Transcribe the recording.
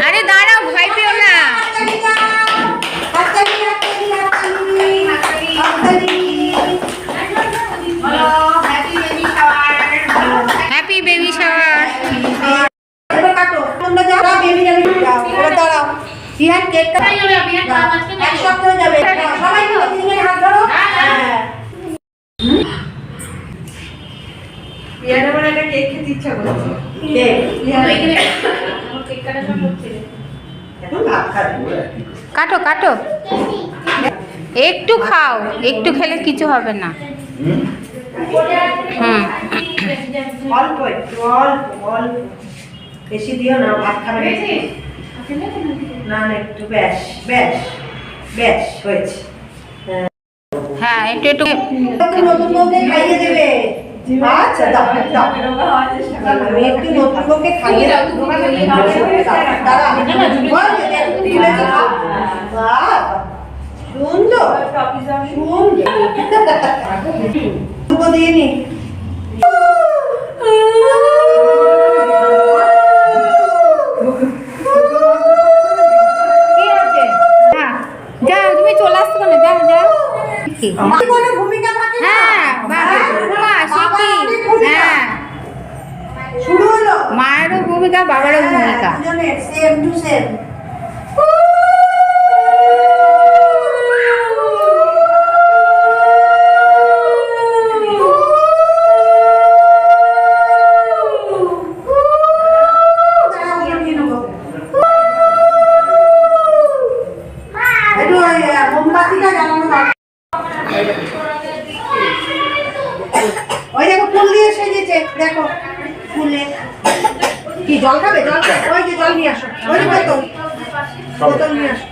আরে দাঁড়াও, ভয় পেও না। Happy baby shower. কাটো কাটো, একটু খাও, একটু খেলে কিছু হবে না। অল্প একটু, অল্প অল্প, বেশি দিও না, ভাত খাবে না। না একটু, ব্যাস ব্যাস ব্যাস হয়েছে। হ্যাঁ একটু একটু নতুন বউকে খাইয়ে দেবে। আচ্ছা দাও দাও, আমি একটু নতুন বউকে খাইয়ে দাও। দাঁড়া, সুন্দর সুন্দর দিয়ে নি। যাও, তুমি চলে আসতে কেন? যাও যাও। কোনো ভূমিকা থাকে না। হ্যাঁ বাবা, সে কি? হ্যাঁ, শুরু হলো মায়েরও ভূমিকা, বাবারও ভূমিকা। Same to same. ওই দেখো ফুল দিয়ে সেজেছে, দেখো ফুলে কি জল খাবে? জল খাবে, ওই যে জল নিয়ে আসো, ওই যে বোতল নিয়ে আসো।